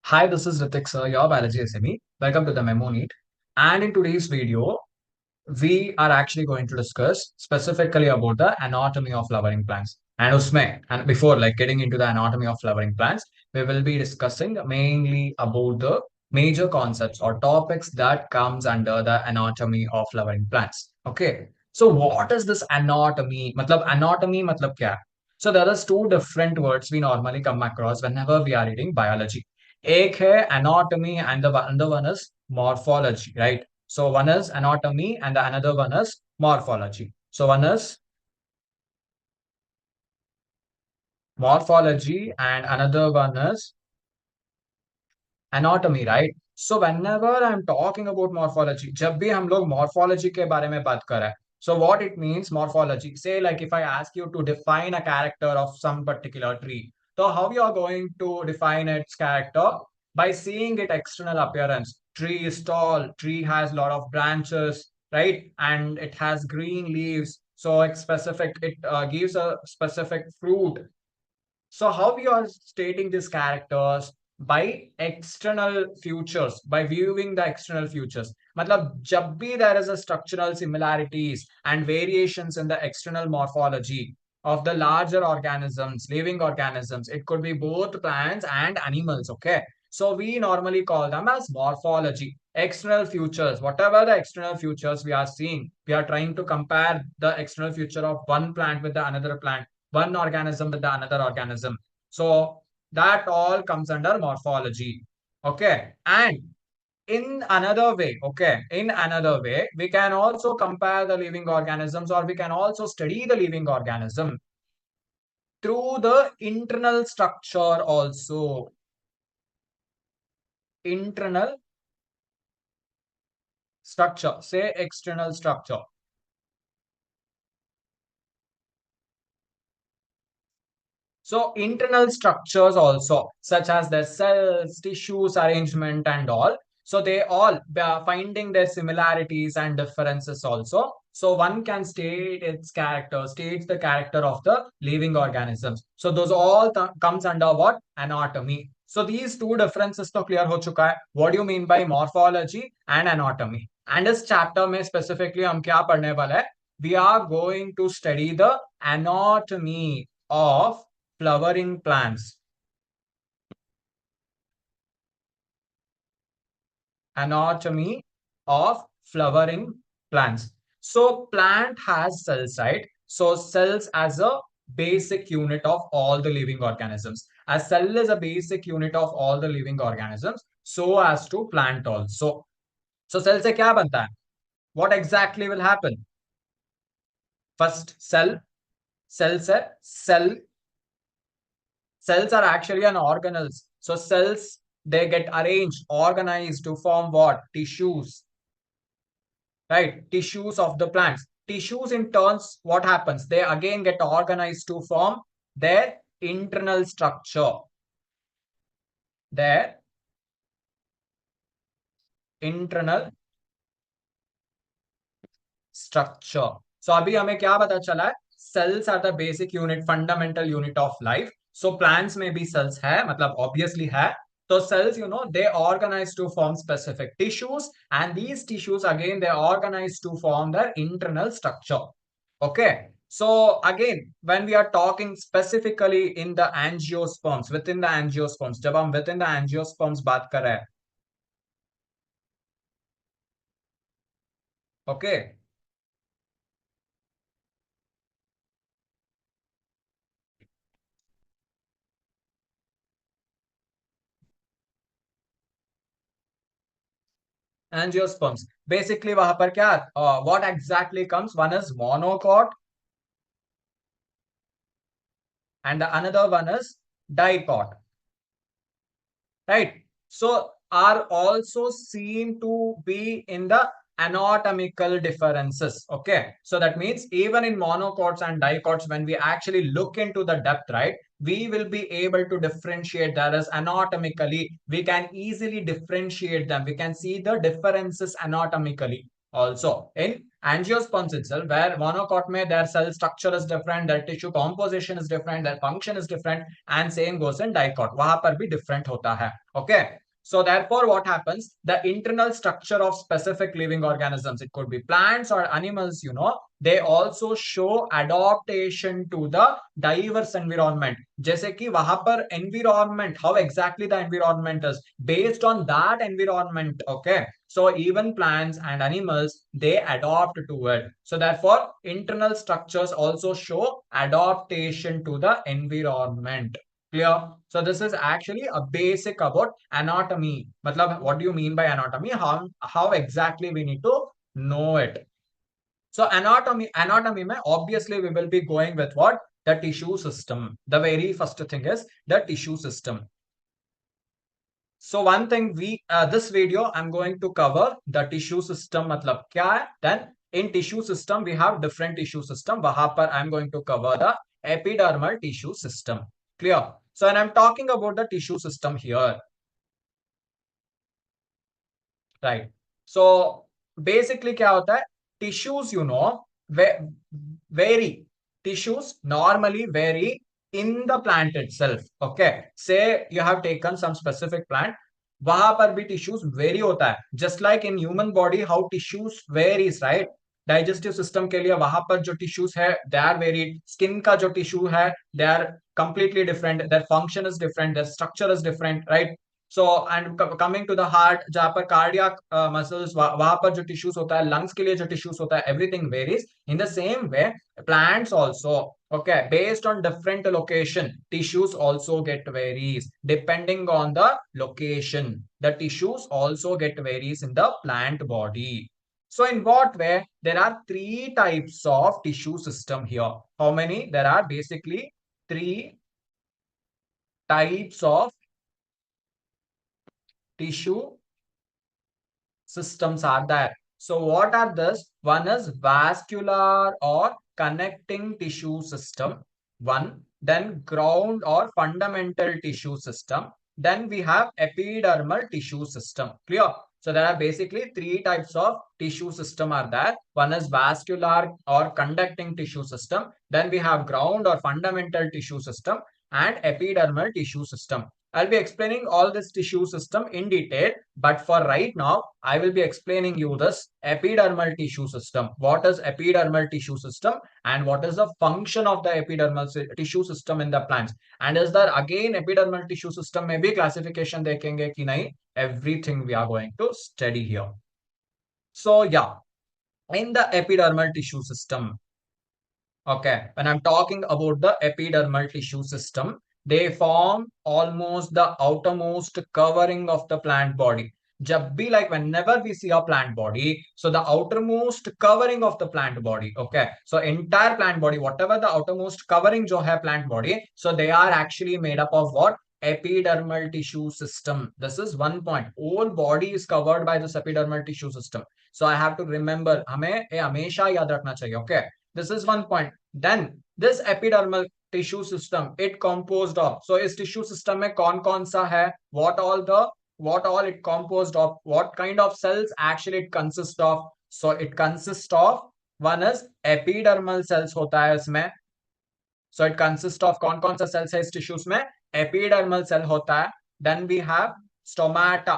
Hi, this is Ritik Sir, your biology SME. Welcome to the MemoNeet. And in today's video, we are actually going to discuss specifically about the anatomy of flowering plants. And before getting into the anatomy of flowering plants, we will be discussing mainly about the major concepts or topics that comes under the anatomy of flowering plants. Okay. So what is this anatomy? Matlab kya? So there are two different words we normally come across whenever we are reading biology. एक है anatomy and the other one is morphology, right? So one is anatomy and the another one is morphology. So one is morphology and another one is anatomy, right? So whenever I'm talking about morphology, जब भी हम लोग morphology के बारे में बात कर रहे हैं, so what it means morphology, say like if I ask you to define a character of some particular tree, so how you are going to define its character? By seeing its external appearance. Tree is tall, tree has a lot of branches, right? And it has green leaves. So it's specific, it gives a specific fruit. So how we are stating these characters? By external features, by viewing the external features. मतलब जब भी there is a structural similarities and variations in the external morphology of the larger organisms, living organisms, it could be both plants and animals, okay? So we normally call them as morphology. External features, whatever the external features we are seeing, we are trying to compare the external feature of one plant with the another plant, one organism with the another organism. So that all comes under morphology. Okay. And in another way, we can also compare the living organisms, or we can also study the living organism through the internal structure also. Internal structure, say external structure. So internal structures also, such as their cells, tissues, arrangement, and all. So they all are finding their similarities and differences also. So one can states the character of the living organisms. So those all comes under what? Anatomy. So these two differences to clear ho chuka hai. What do you mean by morphology and anatomy? And this chapter में specifically हम क्या पढ़ने वाला है? We are going to study the anatomy of flowering plants. Anatomy of flowering plants. So plant has cells, right? So cells as a basic unit of all the living organisms. A cell is a basic unit of all the living organisms. So as to plant also. So cell से क्या बनता है? What exactly will happen? First cells are actually an organelles. So cells, they get arranged, organized to form what? Tissues, right? Tissues of the plants. Tissues in turns, what happens? They again get organized to form their internal structure. Their internal structure. So अभी हमें क्या पता चला है? Cells are the basic unit, fundamental unit of life. So plants में भी cells है, मतलब obviously है. So cells, they organize to form specific tissues, and these tissues again they organize to form their internal structure. Okay. So again, when we are talking specifically in the angiosperms, within the angiosperms, जब हम within the angiosperms बात कर रहे हैं, okay. Angiosperms. Basically, वहां पर क्या? What exactly comes? One is monocot, and the another one is dicot. Right? So are also seen to be in the anatomical differences. Okay. So that means even in monocots and dicots, when we actually look into the depth, right, we will be able to differentiate that as anatomically. We can easily differentiate them. We can see the differences anatomically also in angiosperms itself, where monocot में their cell structure is different, their tissue composition is different, their function is different, and same goes in dicot, वहां पर भी different होता है. Okay. So therefore, what happens? The internal structure of specific living organisms, it could be plants or animals, they also show adaptation to the diverse environment. जैसे कि वहां पर environment, how exactly the environment is, based on that environment, okay? So even plants and animals, they adapt to it. So therefore, internal structures also show adaptation to the environment. Clear? So this is actually a basic about anatomy. Matlab, what do you mean by anatomy? How exactly we need to know it. So anatomy mein, obviously we will be going with what? The tissue system. The very first thing is the tissue system. So one thing this video I'm going to cover the tissue system. Matlab kya hai? Then in tissue system we have different tissue system. Wahan par I'm going to cover the epidermal tissue system. Clear? So when I'm talking about the tissue system here, right? So basically क्या होता है? Tissues, vary. Tissues normally vary in the plant itself. Okay. Say you have taken some specific plant, वहां पर भी tissues vary होता है. Just like in human body, how tissues varies, right? Digestive system के लिए वहां पर जो टिश्यूज है दे आर वेरीड. स्किन का जो टिश्यू है they are completely different, their function is different, their structure is different, right? So and coming to the heart, जहां पर कार्डियक मसल्स, वहां पर जो टिश्यूज होता है, लंग्स के लिए जो टिश्यूज होता है, everything varies. In the same way plants also, okay, based on different location, tissues also get varies depending on the location. The tissues also get varies in the plant body. So in what way? There are three types of tissue system here. How many? There are basically three types of tissue systems are there. So what are this? One is vascular or connecting tissue system. One. Then ground or fundamental tissue system. Then we have epidermal tissue system. Clear? So there are basically three types of tissue system are there. One is vascular or conducting tissue system. Then we have ground or fundamental tissue system and epidermal tissue system. I'll be explaining all this tissue system in detail, but for right now, I will be explaining you this epidermal tissue system. What is epidermal tissue system and what is the function of the epidermal tissue system in the plants? And is there again epidermal tissue system में भी classification देखेंगे कि नहीं? Everything we are going to study here. So yeah, in the epidermal tissue system, okay, when I'm talking about the epidermal tissue system, they form almost the outermost covering of the plant body. जब भी, like whenever we see a plant body, so the outermost covering of the plant body, okay, so entire plant body, whatever the outermost covering जो है plant body, so they are actually made up of what? Epidermal tissue system. This is one point. Whole body is covered by this epidermal tissue system. So I have to remember, हमें ये हमेशा याद रखना चाहिए, okay? This is one point. Then this epidermal tissue system, it composed of. So इस tissue system में कौन सा है? What all it composed of? What kind of cells actually it consists of? So it consists of, one is epidermal cells होता है इसमें. So it consists of कौन सा cells है इस tissues में? Epidermal cell होता है. Then we have stomata.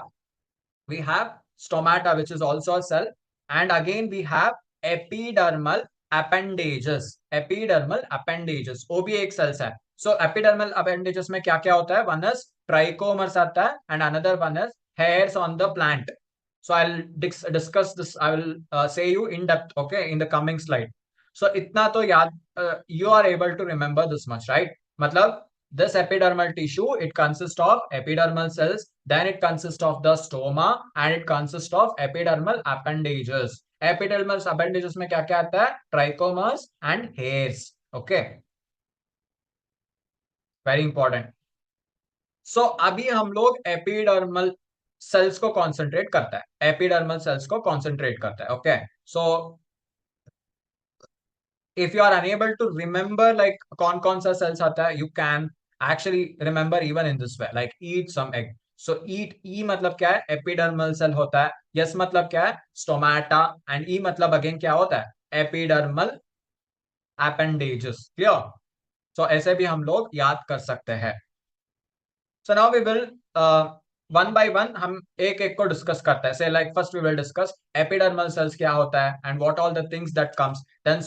We have stomata, which is also a cell. And again we have epidermal appendages. Epidermal appendages, वो भी एक cells है. So epidermal appendages में क्या क्या होता है? One is trichomes आता है and another one is hairs on the plant. So I'll discuss this. I will say you in depth, okay, in the coming slide. So इतना तो याद, you are able to remember this much, right? मतलब this epidermal tissue, it consists of epidermal cells, then it consists of the stoma, and it consists of epidermal appendages. Epidermal appendages में क्या क्या आता है? Trichomes and hairs. Okay, very important. So अभी हम लोग epidermal cells को concentrate करता है. Epidermal cells को concentrate करता है. Okay, so if you are unable to remember like कौन सा cells आता है, you can actually remember even in this way, like eat some egg. सो ईट, ई मतलब क्या है, एपिडर्मल सेल होता है, यस मतलब क्या है, स्टोमाटा, एंड ई मतलब अगेन क्या होता है, एपिडर्मल एपेंडेजेस। क्लियर? सो ऐसे भी हम लोग याद कर सकते हैं। So now we will one by one हम एक एक को डिस्कस करते हैं। Say like first we will discuss epidermal cells क्या होता है and what all the things that comes, then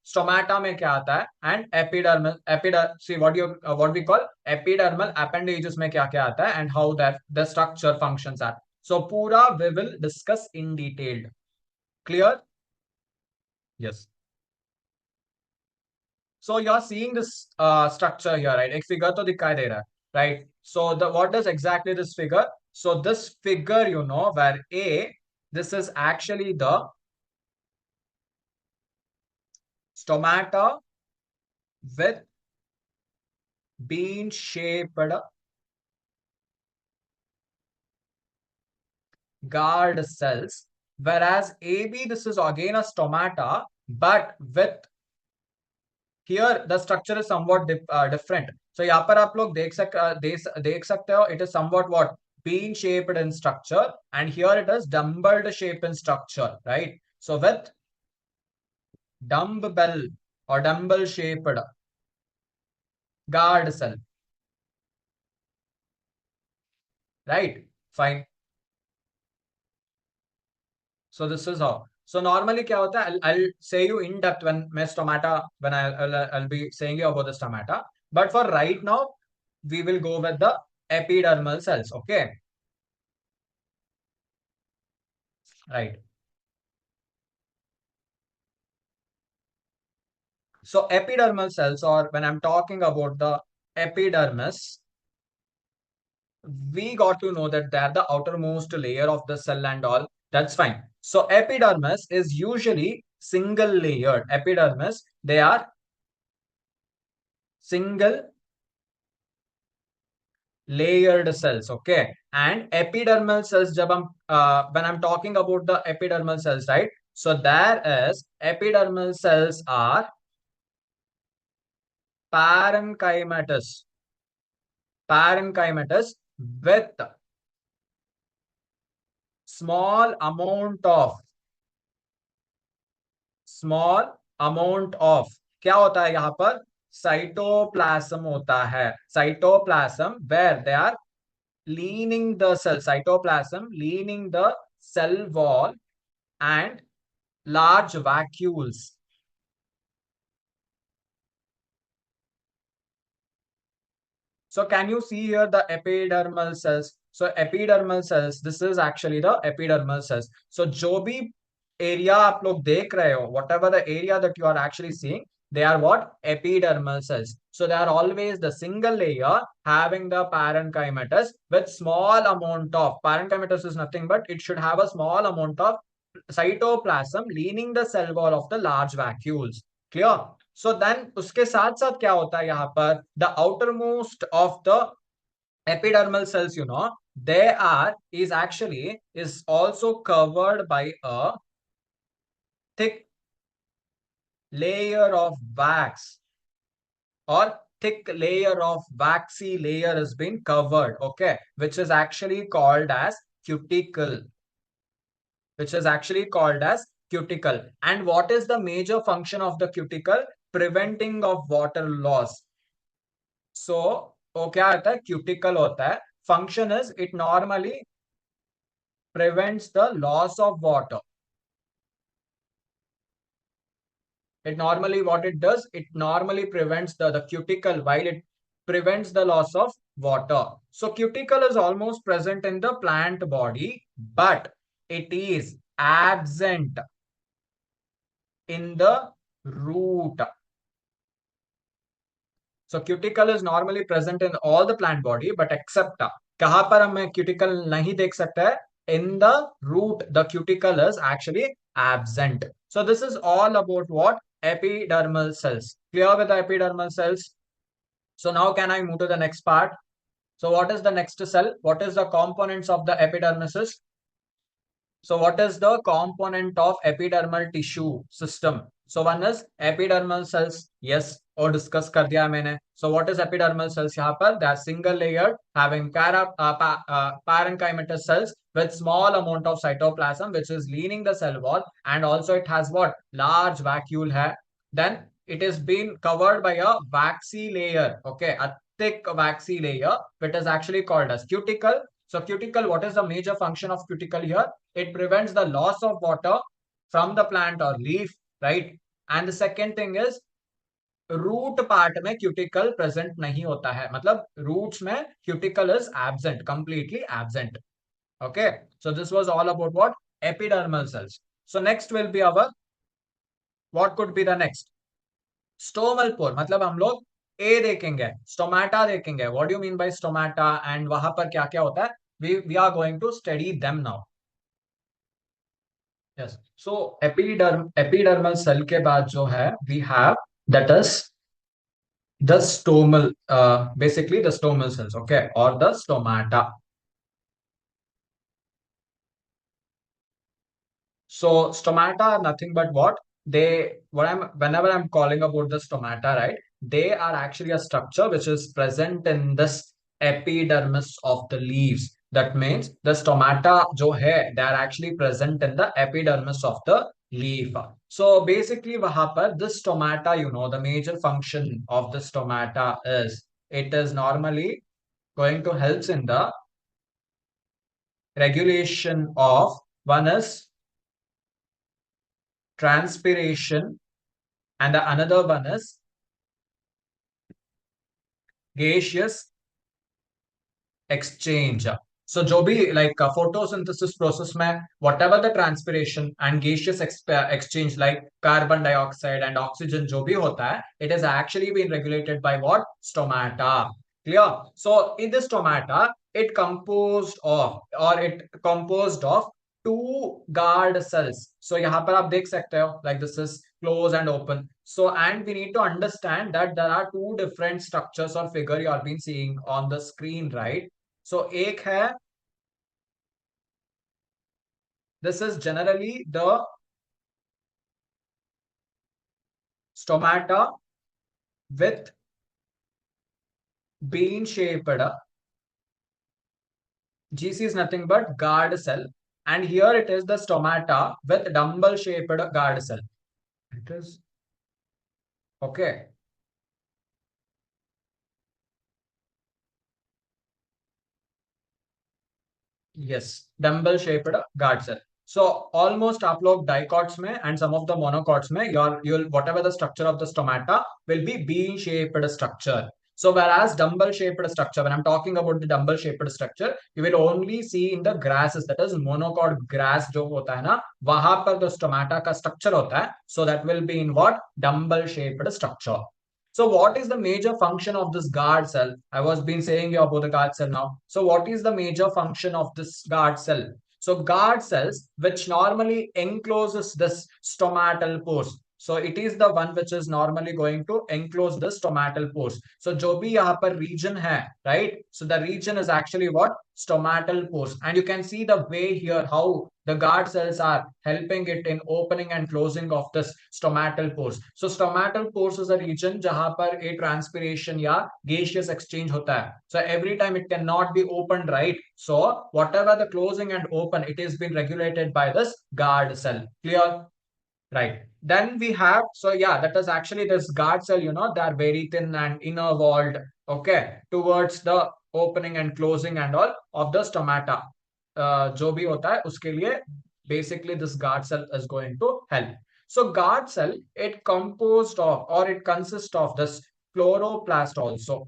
stomata में क्या आता है, and epidermal see what we call epidermal appendages में क्या क्या आता है, and how that the structure functions are. So पूरा we will discuss in detailed. Clear? Yes. So you're seeing this structure here, right? एक figure तो दिखाई दे रहा है, right? So the what does exactly this figure? So this figure, you know, where A, this is actually the stomata with bean shaped guard cells, whereas AB, this is again a stomata, but with here the structure is somewhat different. So यहाँ पर आप लोग देख सकते हो, it is somewhat what, bean shaped in structure, and here it is dumbbell shape in structure, right? So with dumbbell or dumbbell shaped guard cell, right? Fine. So this is how. So normally क्या होता है, I'll say you in depth when मैं stomata, when I'll be saying you about the stomata, but for right now we will go with the epidermal cells. Okay, right? So epidermal cells, or when I'm talking about the epidermis, we got to know that they're the outermost layer of the cell and all. That's fine. So epidermis is usually single layered. Epidermis, they are single layered cells. Okay. And epidermal cells, when I'm talking about the epidermal cells, right? So there is epidermal cells are parenchymatous. Parenchymatous with small amount of small amount of क्या होता है यहाँ पर, cytoplasm होता है। Cytoplasm where they are lining the cell, cytoplasm lining the cell wall and large vacuoles. So can you see here the epidermal cells? So epidermal cells, this is actually the epidermal cells. So जो भी area आप लोग देख रहे हो, whatever the area that you are actually seeing, they are what? Epidermal cells. So they are always the single layer having the parenchymatous with small amount of, parenchymatous is nothing but it should have a small amount of cytoplasm leaning the cell wall of the large vacuoles. Clear? So then उसके साथ साथ क्या होता है यहाँ पर, the outer most of the epidermal cells, you know, they are is actually is also covered by a thick layer of wax, or thick layer of waxy layer has been covered, okay, which is actually called as cuticle, which is actually called as cuticle. And what is the major function of the cuticle? Preventing of water loss. So वो क्या होता है, cuticle होता है, function is it normally prevents the loss of water. It normally, what it does, it normally prevents the cuticle while it prevents the loss of water. So cuticle is almost present in the plant body, but it is absent in the root. So cuticle is normally present in all the plant body, but except कहाँ पर हमें cuticle नहीं देख सकते हैं? In the root, the cuticle is actually absent. So this is all about what? Epidermal cells. Clear with the epidermal cells? So now can I move to the next part? So what is the next cell? What is the components of the epidermis? So what is the component of epidermal tissue system? So one is epidermal cells. Yes, और discuss कर दिया मैंने. So what is epidermal cells यहाँ पर? They are single layered, having parenchymatous cells with small amount of cytoplasm, which is lining the cell wall, and also it has what? Large vacuole है. Then it is been covered by a waxy layer. Okay, a thick waxy layer, which is actually called as cuticle. So cuticle, what is the major function of cuticle here? It prevents the loss of water from the plant or leaf, right? And the second thing is root part में cuticle present नहीं होता है, मतलब roots में cuticle is absent, completely absent. Okay, so this was all about what? Epidermal cells. So next will be our, what could be the next? Stomal pore. मतलब हम लोग ए देखेंगे, स्टोमाटा देखेंगे. What do you mean by stomata, and वहां पर क्या क्या होता है? We are going to study them now. Yes, so epidermal cell के बाद जो है we have, that is the stomal, basically the stomal cells, okay, or the stomata. So stomata are nothing but what? Whenever I'm calling about the stomata, right? They are actually a structure which is present in this epidermis of the leaves. That means the stomata jo hai, they are actually present in the epidermis of the leaf. So basically, wahan par this stomata, the major function of the stomata is it is normally going to help in the regulation of, one is transpiration, and the another one is gaseous exchange. So जो भी like photosynthesis process में whatever the transpiration and gaseous exchange like carbon dioxide and oxygen जो भी होता है, it is actually being regulated by what? Stomata. Clear? So in the stomata, it composed of two guard cells. So यहाँ पर आप देख सकते हो, like this is close and open. So and we need to understand that there are two different structures or figure you have been seeing on the screen, right? So एक है, this is generally the stomata with bean shaped. GC is nothing but guard cell, and here it is the stomata with dumbbell shaped guard cell. It is okay. Yes, dumbbell shaped guard cell. So almost आप लोग dicots में and some of the monocots में you'll whatever the structure of the stomata will be bean shaped structure. So whereas dumbbell shaped structure, when I'm talking about the dumbbell shaped structure, you will only see in the grasses, that is monocot grass जो होता है ना, वहां पर the stomata का structure होता है. So that will be in what? Dumbbell shaped structure. So what is the major function of this guard cell? I was been saying you about the guard cell now. So what is the major function of this guard cell? So guard cells, which normally encloses this stomatal pores. So it is the one which is normally going to enclose the stomatal pores. So जो भी यहाँ पर region है, right? So the region is actually what? Stomatal pores. And you can see the way here how the guard cells are helping it in opening and closing of this stomatal pores. So stomatal pores is a region जहाँ पर a transpiration या gaseous exchange होता है. So every time it cannot be opened, right? So whatever the closing and open, it is been regulated by this guard cell. Clear? Right. Then we have, so yeah, that is actually this guard cell, they are very thin and inner walled, okay, towards the opening and closing and all of the stomata. जो भी होता है उसके लिए basically this guard cell is going to help. So guard cell, it composed of or it consists of this chloroplast also.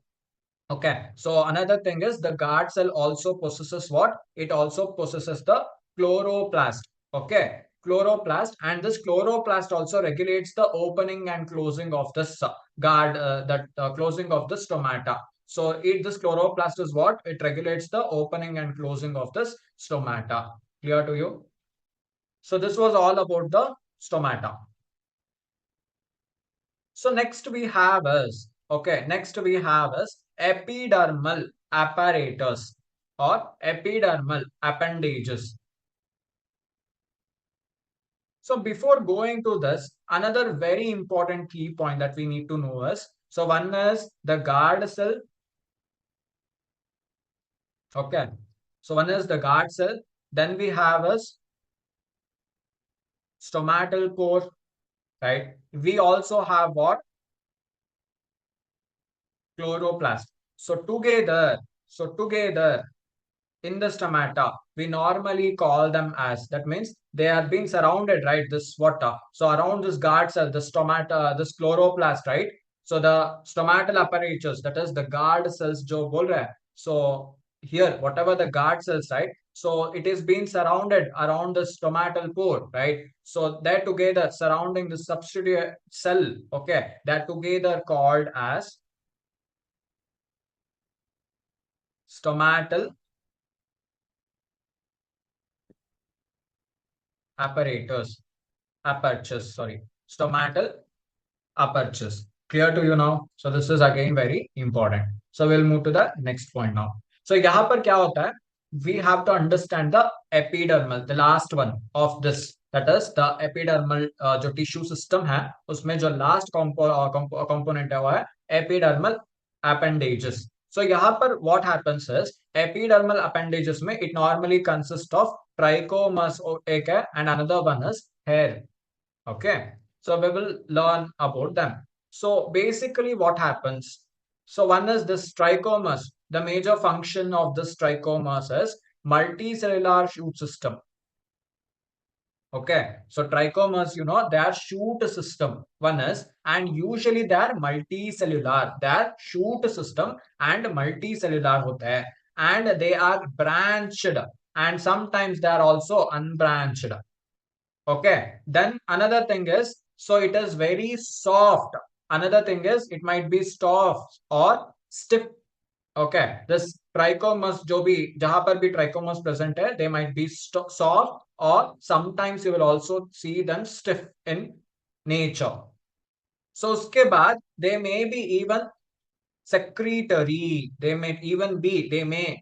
Okay, so another thing is the guard cell also possesses what? It also possesses the chloroplast. Okay, chloroplast, and this chloroplast also regulates the opening and closing of this guard, that closing of the stomata. So this chloroplast is what? It regulates the opening and closing of this stomata. Clear to you? So this was all about the stomata. So next we have is, okay, next we have is epidermal apparatus or epidermal appendages. So before going to this, another very important key point that we need to know is, so one is the guard cell. Okay. So one is the guard cell. Then we have is stomatal core, right? We also have what? Chloroplast. So together, in the stomata, we normally call them as, that means they are being surrounded, right? This water. So around this guard cell, the stomata, this chloroplast, right? So the stomatal apparatus, that is the guard cells, jo bol raha hai. So here, whatever the guard cells, right? So it is being surrounded around the stomatal pore, right? So they're together surrounding the substitute cell, okay? They're together called as stomatal apparatus, apertures, sorry, stomatal apertures. Clear to you now? So this is again very important. So we'll move to the next point now. So यहाँ पर क्या होता है? We have to understand the epidermal, the last one of this. That is the epidermal जो tissue system है, उसमें जो last component है वो है epidermal appendages. So यहाँ पर what happens is epidermal appendages में it normally consists of trichomas एक है and another one is hair. Okay, so we will learn about them. So basically what happens? So one is this trichomas. The major function of this trichomas is multicellular shoot system. Okay, so trichomas, they are shoot system. One is, and usually they are multicellular. They are shoot system and multicellular होते हैं, and they are branched, and sometimes they are also unbranched. Okay, then another thing is, so it is very soft. Another thing is, it might be soft or stiff. Okay, this trichomas, जो भी जहां पर भी trichomas present है, they might be soft or sometimes you will also see them stiff in nature. So उसके बाद they may be even secretory. They may even be, they may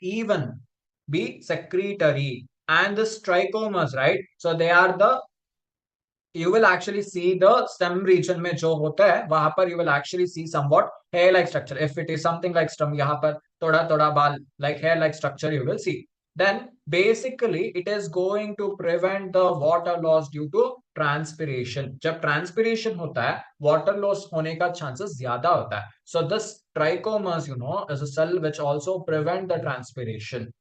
even be secretory. And the trichomas, right? So they are the, you will actually see the stem region में जो होता है वहां पर you will actually see somewhat hair like structure. If it is something like stem, यहाँ पर थोड़ा थोड़ा बाल like hair like structure you will see. Then basically it is going to prevent the water loss due to transpiration. जब transpiration होता है water loss होने का chances ज्यादा होता है. So this trichomas, is a cell which also prevent the transpiration,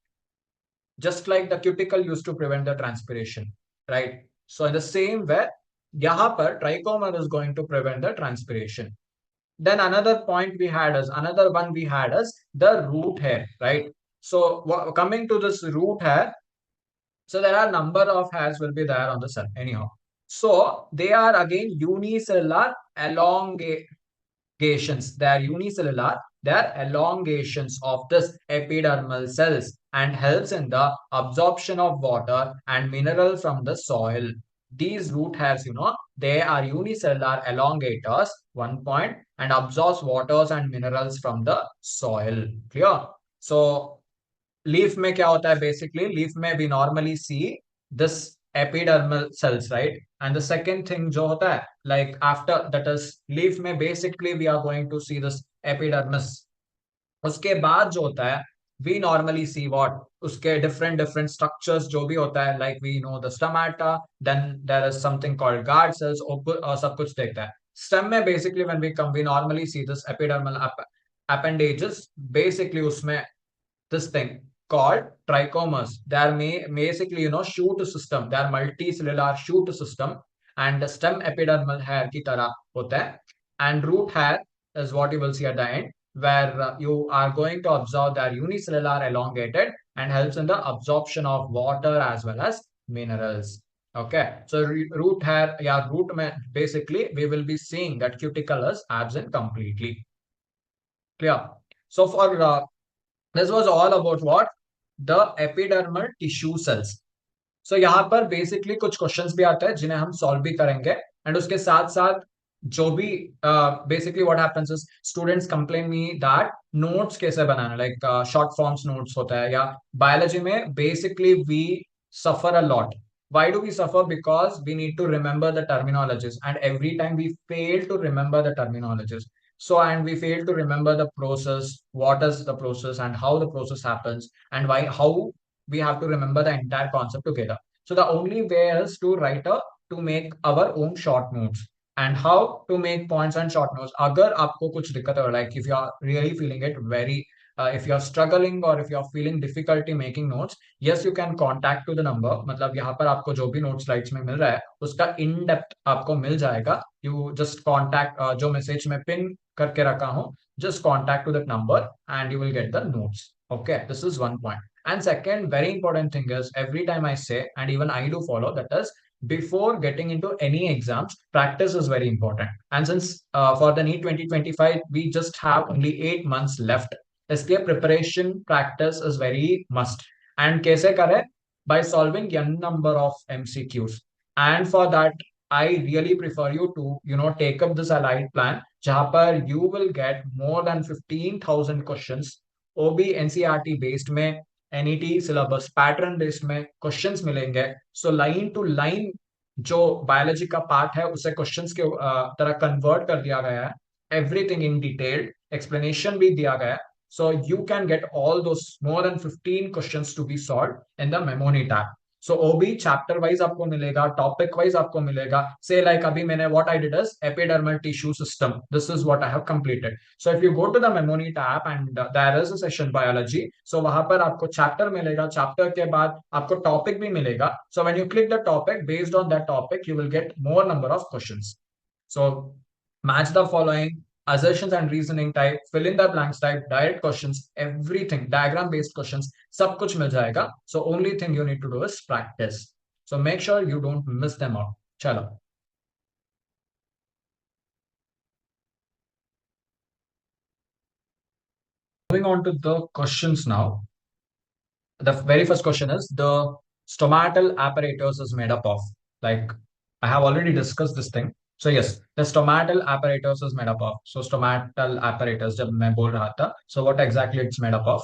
just like the cuticle used to prevent the transpiration, right? So in the same way, यहाँ पर trichoma is going to prevent the transpiration. Then another one we had is the root hair, right? So coming to this root hair, so there are number of hairs will be there on the cell anyhow. So they are again unicellular elongate elongations. They are unicellular. They are elongations of this epidermal cells and helps in the absorption of water and mineral from the soil. These root hairs, they are unicellular elongators, one point, and absorbs waters and minerals from the soil. Clear? So leaf में क्या होता है basically leaf में we normally see this epidermal cells right and the second thing जो होता है like after that is leaf में basically we are going to see this epidermis उसके बाद जो होता है वी नॉर्मली सी व्हाट उसके डिफरेंट डिफरेंट स्ट्रक्चर्स जो भी होता है like we know the stomata then there is something called guard cells और सब कुछ देखता है स्टेम में basically when we come we normally see this epidermal appendages basically उसमें this thing called trichomas. They are basically, shoot system. They are multicellular shoot system and the stem epidermal hair की तरह होता है. And root hair is what you will see at the end, where you are going to observe they are unicellular elongated and helps in the absorption of water as well as minerals. Okay, so root hair, yeah, root mein, basically we will be seeing that cuticle is absent completely. Clear? So for this was all about what? The epidermal tissue cells. So यहाँ पर basically कुछ questions भी आते हैं जिन्हें हम solve भी करेंगे and उसके साथ साथ जो भी basically what happens is students complain me that notes कैसे बनाना like short forms notes होता है या biology में basically we suffer a lot Why do we suffer? Because we need to remember the terminologies, and every time we fail to remember the terminologies. So, and we fail to remember the process, what is the process and how the process happens, and why, how we have to remember the entire concept together. So the only way is to write a, to make our own short notes. And how to make points and short notes. अगर आपको कुछ दिक्कत हो, like if you are really feeling it very, if you are struggling or if you are feeling difficulty making notes, yes you can contact to the number. मतलब यहाँ पर आपको जो भी notes slides में मिल रहा है उसका in depth आपको मिल जाएगा. You just contact, जो message में pin करके रखा हूँ, just contact to that number and you will get the notes. Okay, this is one point. And second, very important thing is every time I say, and even I do follow, that is before getting into any exams, practice is very important. And since for the NEET 2025, we just have only 8 months left. इसलिए preparation practice is very must. And कैसे करें? By solving n number of MCQs. And for that, I really prefer you to, take up this allied plan, जहाँ पर you will get more than 15,000 questions. OB NCERT based में, NET syllabus pattern based में questions मिलेंगे. So line to line जो biology का part है उसे questions के तरह कन्वर्ट कर दिया गया है. एवरीथिंग इन डिटेल्ड एक्सप्लेनेशन भी दिया गया है. So you can get all those more than 15 questions to be solved in the MEMONEET app. So OB chapter wise आपको मिलेगा, topic wise आपको मिलेगा. Say like अभी मैंने what I did is epidermal tissue system. This is what I have completed. So if you go to the MEMONEET app and there is a session biology, so वहां पर आपको chapter मिलेगा. Chapter के बाद आपको topic भी मिलेगा. So when you click the topic, based on that topic, you will get more number of questions. So match the following, assertions and reasoning type, fill in the blanks type, direct questions, everything, diagram based questions, सब कुछ मिल जाएगा. So only thing you need to do is practice. So make sure you don't miss them out. चलो. Moving on to the questions now. The very first question is the stomatal apparatus is made up of. Like I have already discussed this thing. So yes, the stomatal apparatus is made up of. So stomatal apparatus जब मैं बोल रहा था, so what exactly it's made up of?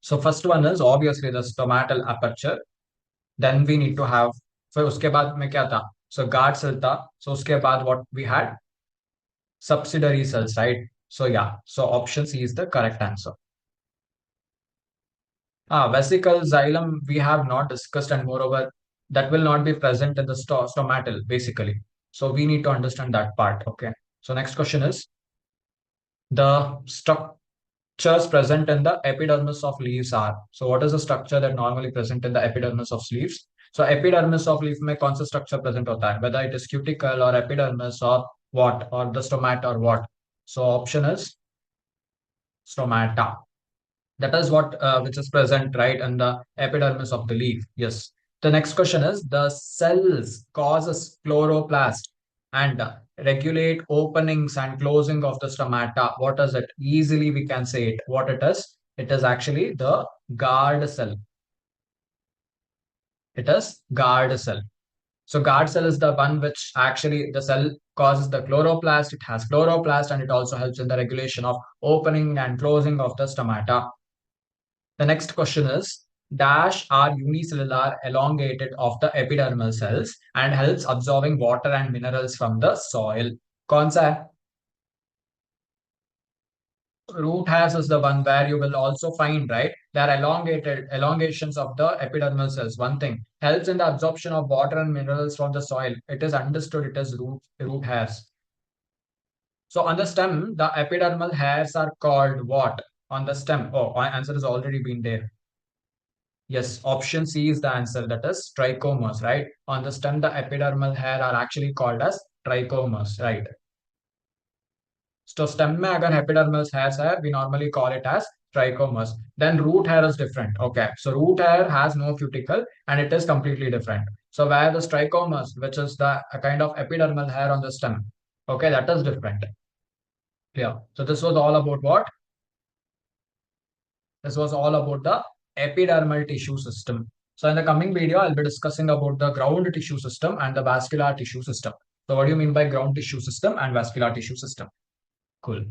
So first one is obviously the stomatal aperture. Then we need to have, फिर उसके बाद में क्या था? So guard cell था. So उसके बाद what we had? Subsidiary cells, right? So yeah, so option C is the correct answer. Vesicle xylem we have not discussed, and moreover, that will not be present in the stomatal basically. So we need to understand that part. Okay. So next question is the structures present in the epidermis of leaves are. So what is the structure that normally present in the epidermis of leaves? So epidermis of leaf में कौन सा structure present होता है? Whether it is cuticle or epidermis or what, or the stomata or what. So option is stomata. That is what which is present right in the epidermis of the leaf. Yes. The next question is the cells causes chloroplast and regulate openings and closing of the stomata. What is it? Easily we can say it. What it is? It is actually the guard cell. It is guard cell. So guard cell is the one which actually the cell causes the chloroplast. It has chloroplast and it also helps in the regulation of opening and closing of the stomata. The next question is dash are unicellular elongated of the epidermal cells and helps absorbing water and minerals from the soil. कौन सा है? Root hairs is the one where you will also find, right? They are elongations of the epidermal cells. One thing helps in the absorption of water and minerals from the soil. It is understood it is root hairs. So on the stem, the epidermal hairs are called what? On the stem. Oh, my answer has already been there. Yes, option C is the answer. That is trichomes, right? On the stem, the epidermal hair are actually called as trichomes, right? So stem में अगर epidermal hairs है, we normally call it as trichomes. Then root hair is different. Okay, so root hair has no cuticle and it is completely different. So where the trichomes, which is the a kind of epidermal hair on the stem, okay, that is different. Yeah. So this was all about what? This was all about the epidermal tissue system. So in the coming video, I'll be discussing about the ground tissue system and the vascular tissue system. So what do you mean by ground tissue system and vascular tissue system? Cool.